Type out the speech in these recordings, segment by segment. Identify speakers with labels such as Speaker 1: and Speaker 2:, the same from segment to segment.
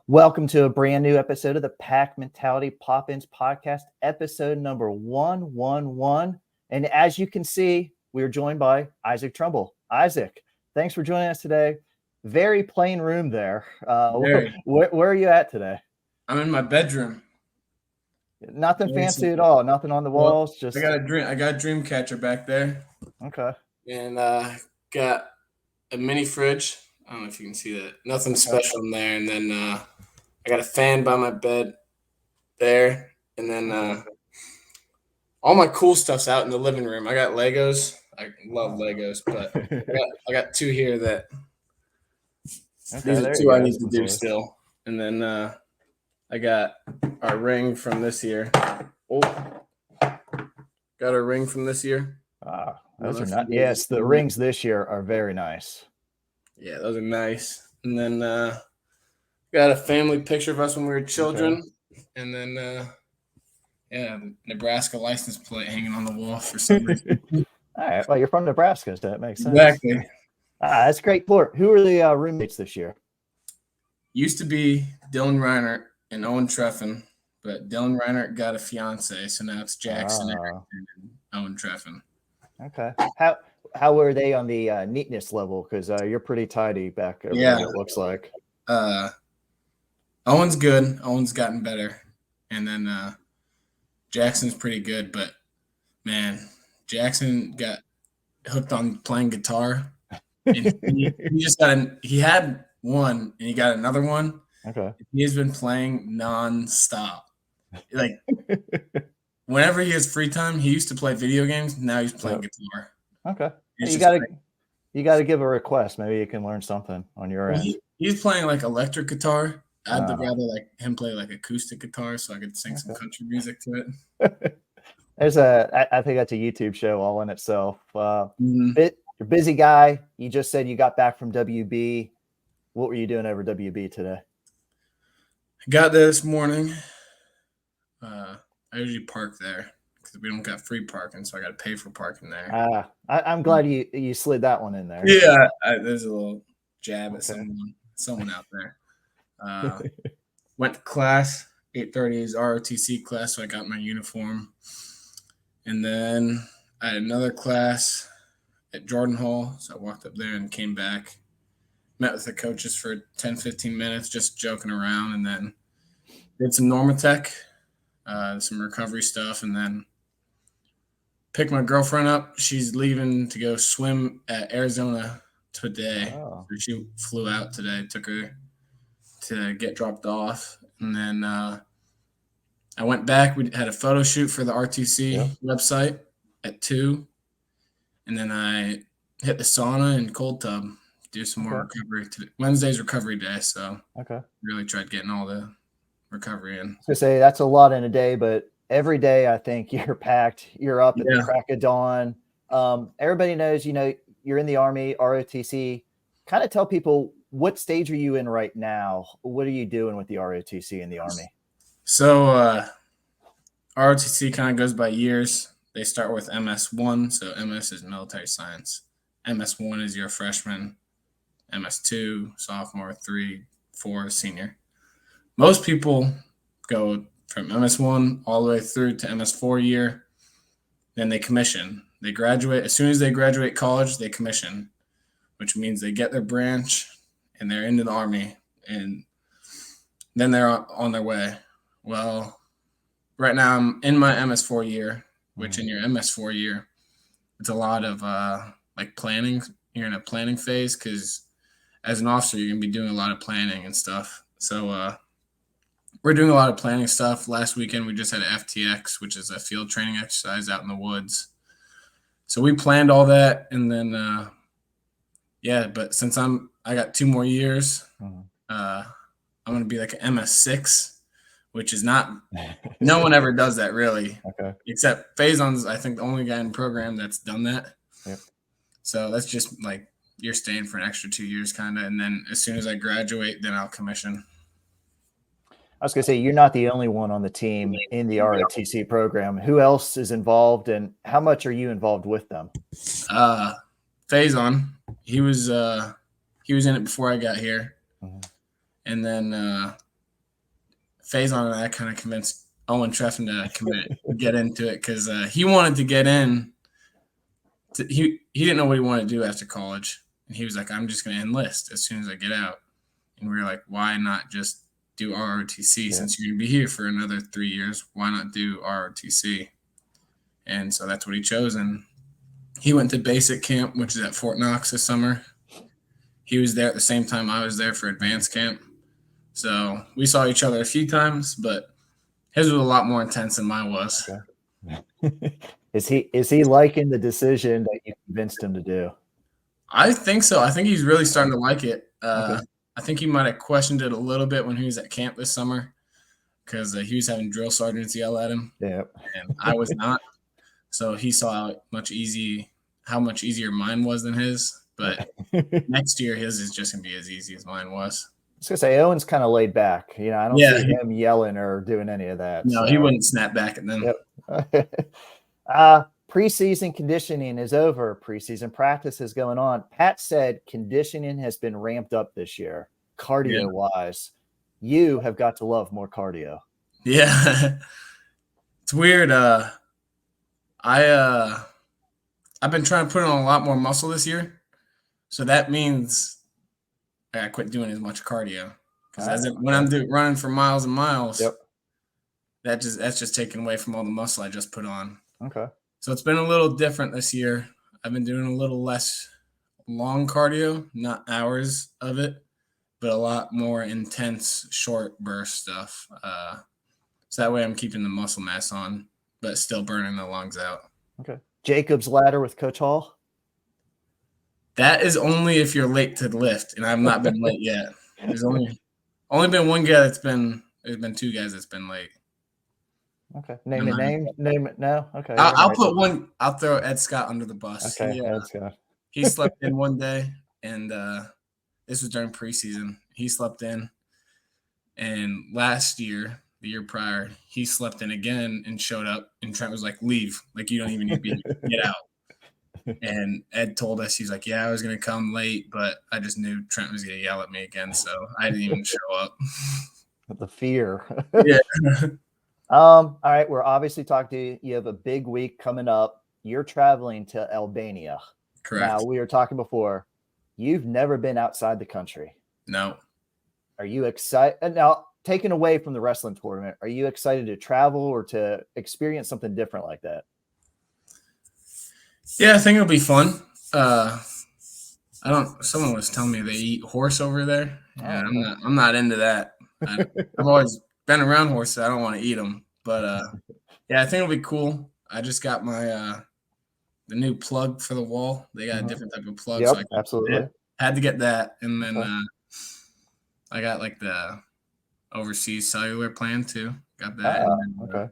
Speaker 1: Welcome to a brand new episode of the PackMentality Pop-Ins Podcast, episode number 111. And as you can see, we are joined by Isaac Trumble. Isaac, thanks for joining us today. Very plain room there. Where are you at today?
Speaker 2: I'm in my bedroom.
Speaker 1: Nothing fancy at all. Nothing on the walls. Just
Speaker 2: I got a dream catcher back there.
Speaker 1: Okay.
Speaker 2: And got a mini fridge. I don't know if you can see that. Nothing special in there. And then I got a fan by my bed there. And then all my cool stuff's out in the living room. I got Legos. I love Legos, but I got two here that these are two I need to do still. And then I got our ring from this year. Oh, got a ring from this year.
Speaker 1: Those are not. Yes, the rings this year are very nice.
Speaker 2: Yeah, those are nice. And then got a family picture of us when we were children. Okay. And then, the Nebraska license plate hanging on the wall for some reason.
Speaker 1: All right. Well, you're from Nebraska, so that makes sense.
Speaker 2: Exactly.
Speaker 1: That's great. Who are the roommates this year?
Speaker 2: Used to be Dylan Reinhardt and Owen Treffin, but Dylan Reinhardt got a fiance, so now it's Jackson and Owen Treffin.
Speaker 1: Okay. How were they on the neatness level? Because you're pretty tidy back over there, it looks like.
Speaker 2: Owen's good. Owen's gotten better. And then Jackson's pretty good. But, man, Jackson got hooked on playing guitar. And he had one, and he got another one.
Speaker 1: Okay.
Speaker 2: He has been playing nonstop. Like, whenever he has free time, he used to play video games. Now he's playing guitar.
Speaker 1: Okay. You got to give a request. Maybe you can learn something on your end.
Speaker 2: He's playing like electric guitar. I'd rather like him play like acoustic guitar so I could sing some country music to it.
Speaker 1: I think that's a YouTube show all in itself. You're a busy guy. You just said you got back from WB. What were you doing over WB today?
Speaker 2: I got there this morning. I usually park there because we don't got free parking, so I got to pay for parking there.
Speaker 1: I'm glad you slid that one in there.
Speaker 2: Yeah, there's a little jab at someone out there. Went to class. 8:30 is ROTC class, so I got my uniform. And then I had another class at Jordan Hall, so I walked up there and came back. Met with the coaches for 10, 15 minutes, just joking around, and then did some Normatech, some recovery stuff, and then picked my girlfriend up. She's leaving to go swim at Arizona today.
Speaker 1: Oh.
Speaker 2: She flew out today, took her to get dropped off. And then I went back. We had a photo shoot for the RTC website at 2. And then I hit the sauna and cold tub, do some more recovery. Wednesday's recovery day, so really tried getting all the recovery in.
Speaker 1: I was going to say that's a lot in a day, but every day I think you're packed. You're up at the crack of dawn. Everybody knows, you're in the Army, ROTC. Kind of tell people, what stage are you in right now? What are you doing with the ROTC in the Army?
Speaker 2: So ROTC kind of goes by years. They start with MS1, so MS is military science. MS1 is your freshman, MS2, sophomore, 3, 4, senior. Most people go from MS1 all the way through to MS4 year. Then they commission. They graduate. As soon as they graduate college, they commission, which means they get their branch and they're into the Army, and then they're on their way. Well, right now I'm in my MS4 year, which in your MS4 year, it's a lot of like planning. You're in a planning phase because as an officer, you're going to be doing a lot of planning and stuff. So we're doing a lot of planning stuff. Last weekend, we just had an FTX, which is a field training exercise out in the woods. So we planned all that, and then, but since I got 2 more years, I'm going to be like an MS6, which is not – no one ever does that really, except Faison's, I think, the only guy in the program that's done that.
Speaker 1: Yep.
Speaker 2: So that's just like you're staying for an extra 2 years kind of, and then as soon as I graduate, then I'll commission.
Speaker 1: I was going to say, you're not the only one on the team in the ROTC program. Who else is involved, and how much are you involved with them?
Speaker 2: Faison, he was in it before I got here. And then Faison and I kind of convinced Owen Treffin to get into it because he wanted to get in. He didn't know what he wanted to do after college. And he was like, I'm just going to enlist as soon as I get out. And we were like, why not just do ROTC since you're going to be here for another 3 years? Why not do ROTC? And so that's what he chose. And he went to basic camp, which is at Fort Knox this summer. He was there at the same time I was there for advanced camp. So we saw each other a few times, but his was a lot more intense than mine was.
Speaker 1: Okay. Is he liking the decision that you convinced him to do?
Speaker 2: I think so. I think he's really starting to like it. Okay. I think he might have questioned it a little bit when he was at camp this summer because he was having drill sergeants yell at him.
Speaker 1: Yeah,
Speaker 2: and I was not. So he saw how much easier mine was than his. But next year, his is just going to be as easy as mine was.
Speaker 1: I was going to say, Owen's kind of laid back. I don't see him yelling or doing any of that.
Speaker 2: No, he wouldn't snap back at them.
Speaker 1: Yep. Preseason conditioning is over. Preseason practice is going on. Pat said conditioning has been ramped up this year, cardio-wise. You have got to love more cardio.
Speaker 2: Yeah. It's weird. I've been trying to put on a lot more muscle this year. So that means I quit doing as much cardio. Because when I'm running for miles and miles, that's just taken away from all the muscle I just put on.
Speaker 1: Okay.
Speaker 2: So it's been a little different this year. I've been doing a little less long cardio, not hours of it, but a lot more intense short burst stuff. So that way I'm keeping the muscle mass on, but still burning the lungs out.
Speaker 1: Okay. Jacob's ladder with Coach Hall?
Speaker 2: That is only if you're late to the lift, and I've not been late yet. There's only been one guy there's been 2 guys that's been late.
Speaker 1: Okay. Name it now. Okay.
Speaker 2: I'll put one. I'll throw Ed Scott under the bus.
Speaker 1: Okay. Ed Scott.
Speaker 2: He slept in one day, and this was during preseason. He slept in, and last year, the year prior, he slept in again and showed up, and Trent was like, "Leave! Like you don't even need to be get out." And Ed told us, he's like, "Yeah, I was gonna come late, but I just knew Trent was gonna yell at me again, so I didn't even show up."
Speaker 1: The fear.
Speaker 2: Yeah.
Speaker 1: All right, we're obviously talking to you. You have a big week coming up. You're traveling to Albania.
Speaker 2: Correct.
Speaker 1: Now, we were talking before. You've never been outside the country.
Speaker 2: No.
Speaker 1: Are you excited? Now, taken away from the wrestling tournament, are you excited to travel or to experience something different like that?
Speaker 2: Yeah, I think it'll be fun. Someone was telling me they eat horse over there. And I'm not into that. I've always been around horses. I don't want to eat them, but yeah, I think it'll be cool. I just got my the new plug for the wall. They got a different type of plug.
Speaker 1: Yep,
Speaker 2: so
Speaker 1: absolutely.
Speaker 2: Had to get that, and then I got like the overseas cellular plan too. Got that.
Speaker 1: Okay.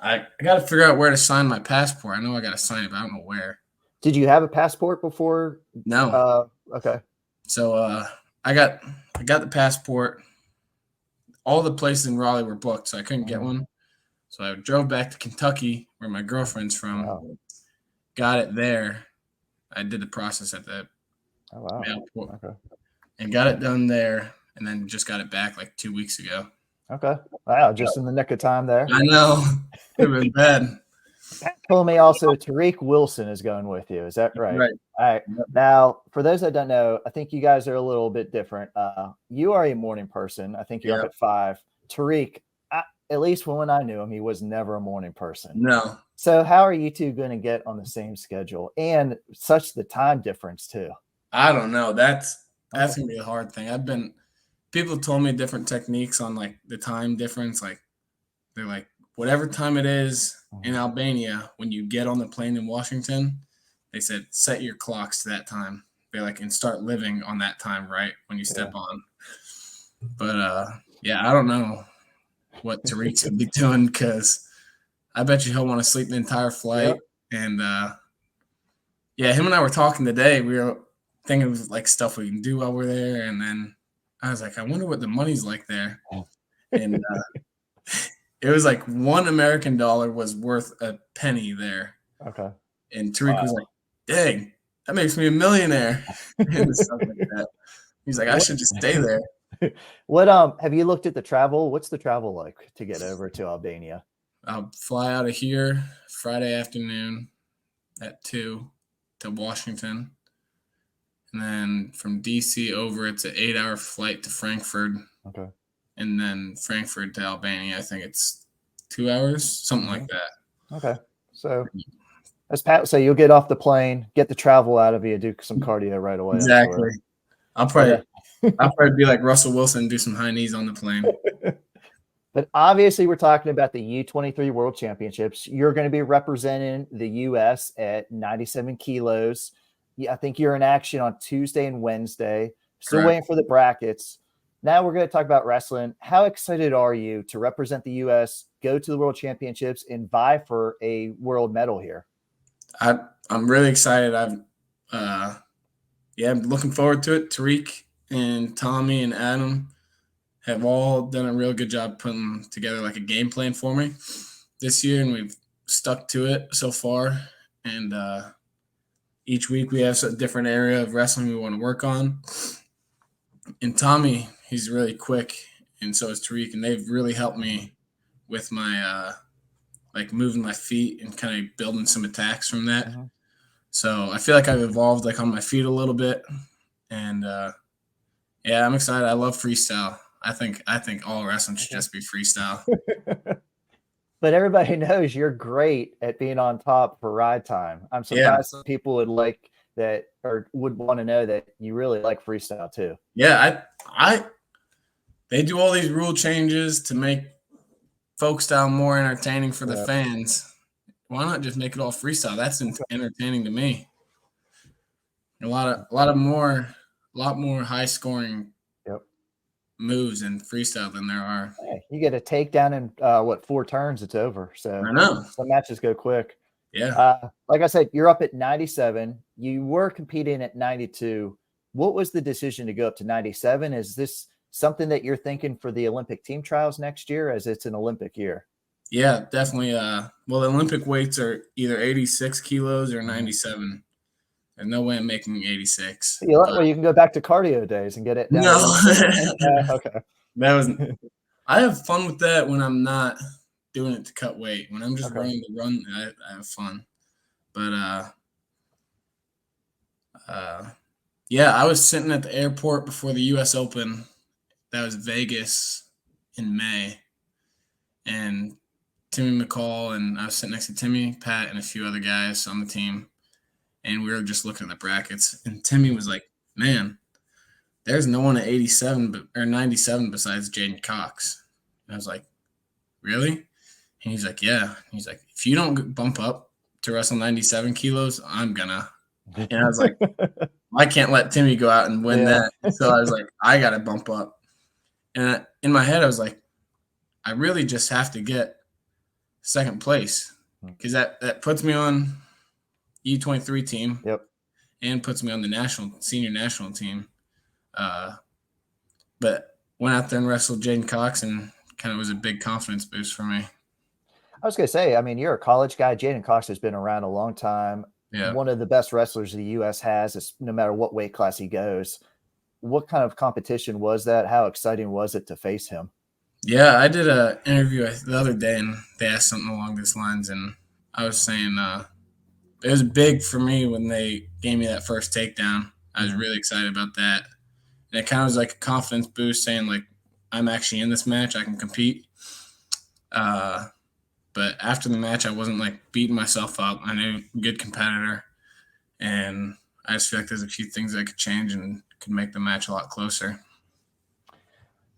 Speaker 2: I got to figure out where to sign my passport. I know I got to sign it, but I don't know where.
Speaker 1: Did you have a passport before?
Speaker 2: No.
Speaker 1: Okay.
Speaker 2: So I got the passport. All the places in Raleigh were booked, so I couldn't get one. So I drove back to Kentucky, where my girlfriend's from.
Speaker 1: Wow.
Speaker 2: Got it there. I did the process at the airport and got it done there, and then just got it back like 2 weeks ago.
Speaker 1: Okay. Wow, just in the nick of time there.
Speaker 2: I know. It was bad.
Speaker 1: Pat told me also Tariq Wilson is going with you. Is that right?
Speaker 2: Right.
Speaker 1: All right. Now, for those that don't know, I think you guys are a little bit different. You are a morning person. I think you're up at 5. Tariq, at least when I knew him, he was never a morning person.
Speaker 2: No.
Speaker 1: So how are you two going to get on the same schedule and such the time difference too?
Speaker 2: I don't know. That's going to be a hard thing. People told me different techniques on like the time difference. Like they're like, whatever time it is in Albania, when you get on the plane in Washington, they said, set your clocks to that time. They're like, and start living on that time, right? When you step on. But yeah, I don't know what Tariq's going to be doing because I bet you he'll want to sleep the entire flight. Yep. And yeah, him and I were talking today. We were thinking of like stuff we can do while we're there. And then I was like, I wonder what the money's like there. And it was like $1 American was worth a penny there.
Speaker 1: Okay.
Speaker 2: And Tariq was like, dang, that makes me a millionaire. And stuff like that. He's like, I should just stay there.
Speaker 1: What have you looked at the travel? What's the travel like to get over to Albania?
Speaker 2: I'll fly out of here Friday afternoon at 2 to Washington. And then from DC over, it's an 8-hour flight to Frankfurt.
Speaker 1: Okay.
Speaker 2: And then Frankfurt to Albania, I think it's 2 hours, something like that.
Speaker 1: Okay. So as Pat say, you'll get off the plane, get the travel out of you, do some cardio right away.
Speaker 2: Exactly. I'll probably be like Russell Wilson and do some high knees on the plane.
Speaker 1: But obviously, we're talking about the U23 World Championships. You're going to be representing the U.S. at 97 kilos. I think you're in action on Tuesday and Wednesday. Still waiting for the brackets. Now we're going to talk about wrestling. How excited are you to represent the U.S., go to the World Championships, and vie for a world medal here?
Speaker 2: I'm really excited. I'm looking forward to it. Tariq and Tommy and Adam have all done a real good job putting together like a game plan for me this year, and we've stuck to it so far. And each week we have a different area of wrestling we want to work on. And Tommy, he's really quick, and so is Tariq, and they've really helped me with my like moving my feet and kind of building some attacks from that.
Speaker 1: Mm-hmm.
Speaker 2: So I feel like I've evolved like on my feet a little bit, and I'm excited. I love freestyle. I think all wrestling should just be freestyle.
Speaker 1: But everybody knows you're great at being on top for ride time. I'm surprised some people would like that or would want to know that you really like freestyle too.
Speaker 2: Yeah, they do all these rule changes to make folk style more entertaining for the fans. Why not just make it all freestyle? That's entertaining to me. A lot more high scoring moves in freestyle than there are.
Speaker 1: Hey, you get a takedown in 4 turns, it's over. So
Speaker 2: I know
Speaker 1: some matches go quick.
Speaker 2: Yeah.
Speaker 1: Like I said, you're up at 97. You were competing at 92. What was the decision to go up to 97? Is this something that you're thinking for the Olympic team trials next year, as it's an Olympic year?
Speaker 2: Yeah, definitely. Well, the Olympic weights are either 86 kilos or 97. There's no way I'm making 86.
Speaker 1: Well, you can go back to cardio days and get it down.
Speaker 2: No.
Speaker 1: Okay.
Speaker 2: I have fun with that when I'm not doing it to cut weight. When I'm just running the run, I have fun. But I was sitting at the airport before the U.S. Open. That was Vegas in May, and Timmy McCall and I was sitting next to Timmy, Pat, and a few other guys on the team, and we were just looking at the brackets. And Timmy was like, "Man, there's no one at 87 or 97 besides Jaden Cox." And I was like, "Really?" And he's like, "Yeah." He's like, "If you don't bump up to wrestle 97 kilos, I'm gonna." And I was like, I can't let Timmy go out and win that. So I was like, I got to bump up. And in my head, I was like, I really just have to get second place because that puts me on U23 team.
Speaker 1: Yep.
Speaker 2: And puts me on the senior national team. But went out there and wrestled Jaden Cox and kind of was a big confidence boost for me.
Speaker 1: I was going to say, I mean, you're a college guy. Jaden Cox has been around a long time.
Speaker 2: Yeah.
Speaker 1: One of the best wrestlers the U.S. has, no matter what weight class he goes. What kind of competition was that? How exciting was it to face him?
Speaker 2: Yeah, I did an interview the other day, and they asked something along these lines, and I was saying it was big for me when they gave me that first takedown. I was really excited about that. And it kind of was like a confidence boost saying, like, I'm actually in this match. I can compete. But after the match, I wasn't, like, beating myself up. I knew I'm a good competitor. And I just feel like there's a few things I could change and could make the match a lot closer.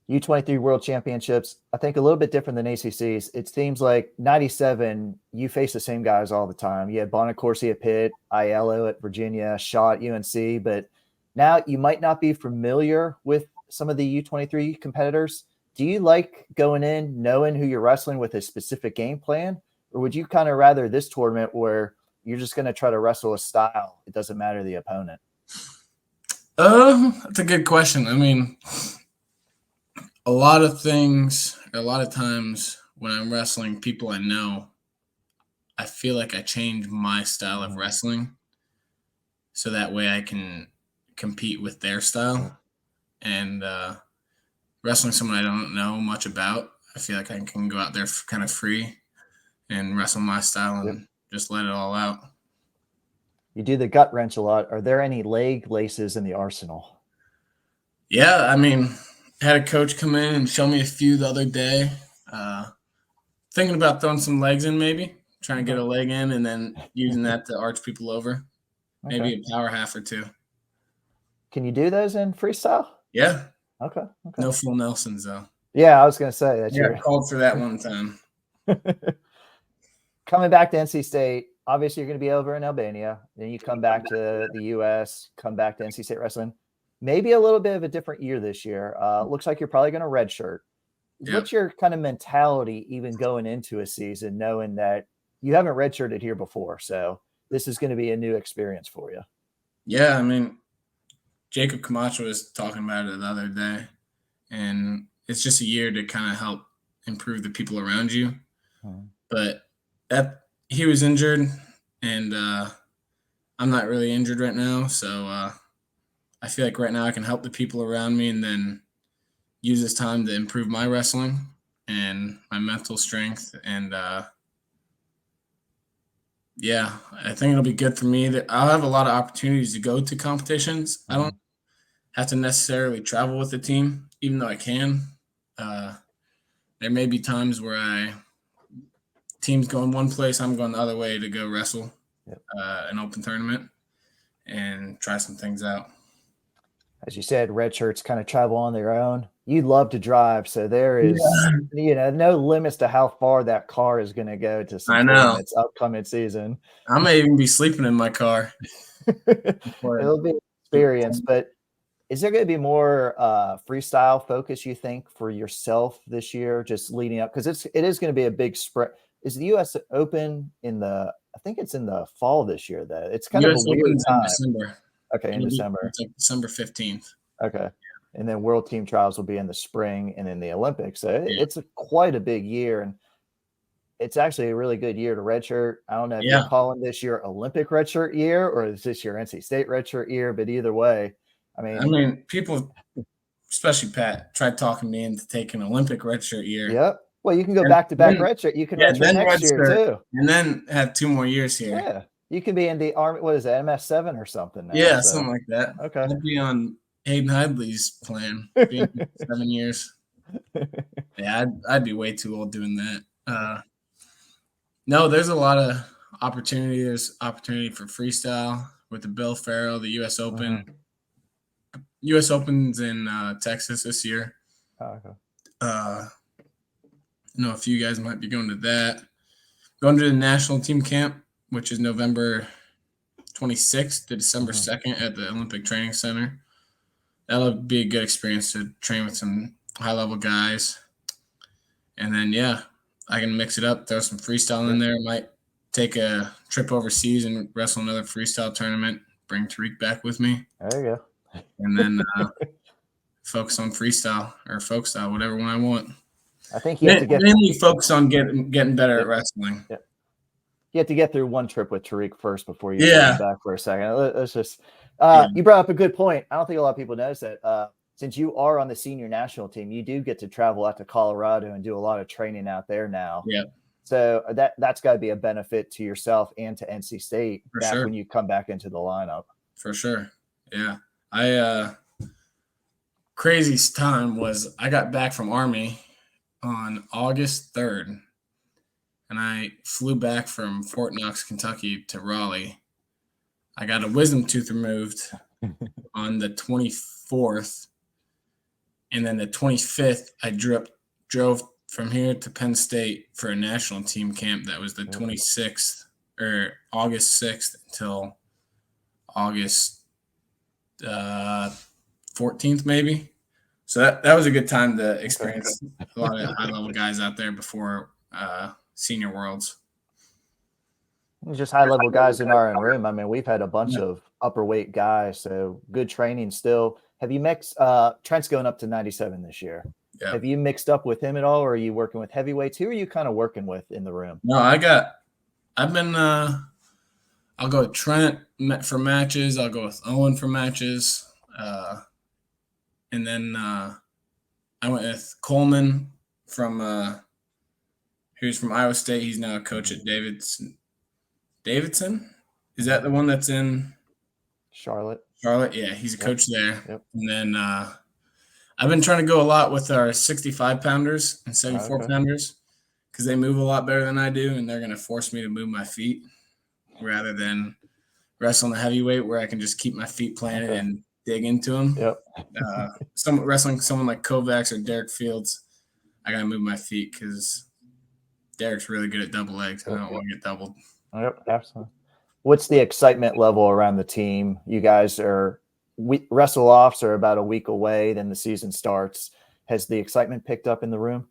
Speaker 1: U23 World Championships, I think a little bit different than ACCs. It seems like 97, you face the same guys all the time. You had Bonacorsi at Pitt, Aiello at Virginia, Shaw at UNC, but now you might not be familiar with some of the U23 competitors. Do you like going in knowing who you're wrestling with a specific game plan, or would you kind of rather this tournament where you're just going to try to wrestle a style? It doesn't matter the opponent.
Speaker 2: That's a good question. I mean, a lot of times when I'm wrestling people I know, I feel like I change my style of wrestling so that way I can compete with their style. And wrestling someone I don't know much about. I feel like I can go out there kind of free and wrestle my style and just let it all out.
Speaker 1: You do the gut wrench a lot. Are there any leg laces in the arsenal?
Speaker 2: Yeah, I mean, had a coach come in and show me a few the other day. Thinking about throwing some legs in, maybe trying to get a leg in and then using that to arch people over. Maybe a power half or two.
Speaker 1: Can you do those in freestyle?
Speaker 2: Yeah.
Speaker 1: Okay.
Speaker 2: No full Nelsons though.
Speaker 1: Yeah, I was gonna say that.
Speaker 2: Yeah, called for that one time.
Speaker 1: Coming back to NC State, obviously you're going to be over in Albania. Then you come back to the U.S., come back to NC State wrestling. Maybe a little bit of a different year this year. Looks like you're probably going to redshirt. Yep. What's your kind of mentality even going into a season, knowing that you haven't redshirted here before? So this is going to be a new experience for you.
Speaker 2: Yeah, I mean, Jacob Camacho was talking about it the other day, and it's just a year to kind of help improve the people around you. But he was injured, and I'm not really injured right now. So I feel like right now I can help the people around me and then use this time to improve my wrestling and my mental strength. And, yeah, I think it'll be good for me. I'll have a lot of opportunities to go to competitions. I don't have to necessarily travel with the team, even though I can. There may be times where team's going one place, I'm going the other way to go wrestle an open tournament and try some things out.
Speaker 1: As you said, red shirts kind of travel on their own. You love to drive, so there is no limits to how far that car is going to go to some tournaments upcoming season.
Speaker 2: I may even be sleeping in my car.
Speaker 1: It'll be an experience, but is there going to be more freestyle focus, you think, for yourself this year, just leading up? Because it is going to be a big spread. Is the U.S. Open I think it's in the fall this year, though. It's kind of a weird time.
Speaker 2: In December.
Speaker 1: Okay, in December.
Speaker 2: It's like December 15th.
Speaker 1: Okay. And then World Team Trials will be in the spring and then the Olympics. So it's quite a big year. And it's actually a really good year to redshirt. I don't know if you're calling this your Olympic redshirt year or is this your NC State redshirt year, but either way, I mean,
Speaker 2: people, especially Pat, tried talking me into taking Olympic redshirt year.
Speaker 1: Yep. Well, you can go back-to-back redshirt. You can redshirt next year too.
Speaker 2: And then have 2 more years here.
Speaker 1: Yeah. You can be in the Army, what is it, MS7 or something now.
Speaker 2: Yeah, something like that.
Speaker 1: Okay.
Speaker 2: I'd be on Hayden Hidley's plan, being 7 years. Yeah, I'd be way too old doing that. No, there's a lot of opportunity. There's opportunity for freestyle with the Bill Farrell, the U.S. Open. U.S. Open's in Texas this year.
Speaker 1: Oh, okay.
Speaker 2: I know a few guys might be going to that. Going to the national team camp, which is November 26th to December 2nd at the Olympic Training Center. That'll be a good experience to train with some high-level guys. And then, I can mix it up, throw some freestyle in there. Might take a trip overseas and wrestle another freestyle tournament, bring Tariq back with me.
Speaker 1: There you go.
Speaker 2: And then focus on freestyle or folk style, whatever one I want.
Speaker 1: I think you have to
Speaker 2: mainly focus on getting better at wrestling.
Speaker 1: Yeah. You have to get through one trip with Tariq first before you come back for a second. Let's just you brought up a good point. I don't think a lot of people notice that since you are on the senior national team, you do get to travel out to Colorado and do a lot of training out there now.
Speaker 2: Yeah.
Speaker 1: So that's got to be a benefit to yourself and to NC State when you come back into the lineup.
Speaker 2: For sure. Yeah. Craziest time was I got back from Army on August 3rd, and I flew back from Fort Knox, Kentucky to Raleigh. I got a wisdom tooth removed on the 24th, and then the 25th, I drove from here to Penn State for a national team camp that was the 26th or August 6th until August 14th, maybe. So that was a good time to experience a lot of high-level guys out there before senior worlds.
Speaker 1: Just high-level guys in our room. I mean, we've had a bunch of upper weight guys, so good training still. Have you mixed Trent's going up to 97 this year. Yeah. Have you mixed up with him at all, or are you working with heavyweights? Who are you kind of working with in the room?
Speaker 2: No, I'll go with Trent for matches. I'll go with Owen for matches. And then I went with Coleman from who's from Iowa State. He's now a coach at Davidson. Is that the one that's in
Speaker 1: Charlotte?
Speaker 2: Yeah, he's a coach there.
Speaker 1: Yep.
Speaker 2: And then I've been trying to go a lot with our 65-pounders and 74-pounders because they move a lot better than I do, and they're going to force me to move my feet rather than wrestling the heavyweight where I can just keep my feet planted and dig into them.
Speaker 1: Yep.
Speaker 2: Wrestling someone like Kovacs or Derek Fields, I got to move my feet because Derek's really good at double legs. I don't want to get doubled.
Speaker 1: Yep, absolutely. What's the excitement level around the team? You guys wrestle-offs are about a week away, then the season starts. Has the excitement picked up in the room?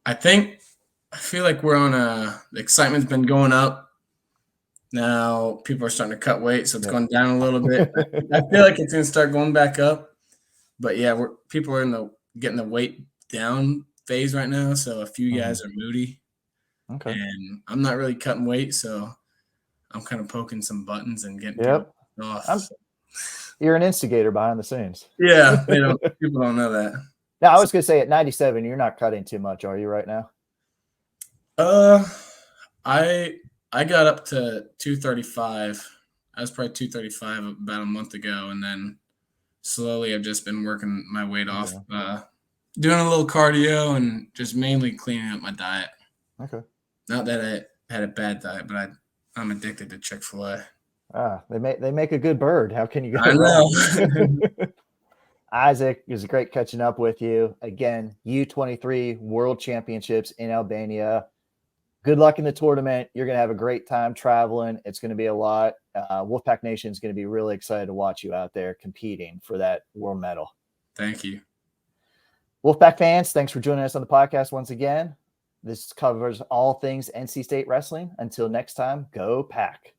Speaker 2: I feel like we're on the excitement's been going up. Now people are starting to cut weight, so it's going down a little bit. I feel like it's going to start going back up. But yeah, people are getting the weight down phase right now, so a few guys are moody.
Speaker 1: Okay.
Speaker 2: And I'm not really cutting weight, so I'm kind of poking some buttons and getting people off.
Speaker 1: You're an instigator behind the scenes.
Speaker 2: Yeah, people don't know that.
Speaker 1: Now, I was going to say at 97, you're not cutting too much, are you right now?
Speaker 2: I got up to 235. I was probably 235 about a month ago, and then slowly I've just been working my weight off, doing a little cardio and just mainly cleaning up my diet.
Speaker 1: Okay.
Speaker 2: Not that I had a bad diet, but I'm addicted to Chick-fil-A.
Speaker 1: They make a good bird. How can you go
Speaker 2: wrong?
Speaker 1: Isaac, it was great catching up with you. Again, U23 World Championships in Albania. Good luck in the tournament. You're going to have a great time traveling. It's going to be a lot. Wolfpack Nation is going to be really excited to watch you out there competing for that world medal.
Speaker 2: Thank you.
Speaker 1: Wolfpack fans, thanks for joining us on the podcast once again. This covers all things NC State wrestling. Until next time, go Pack.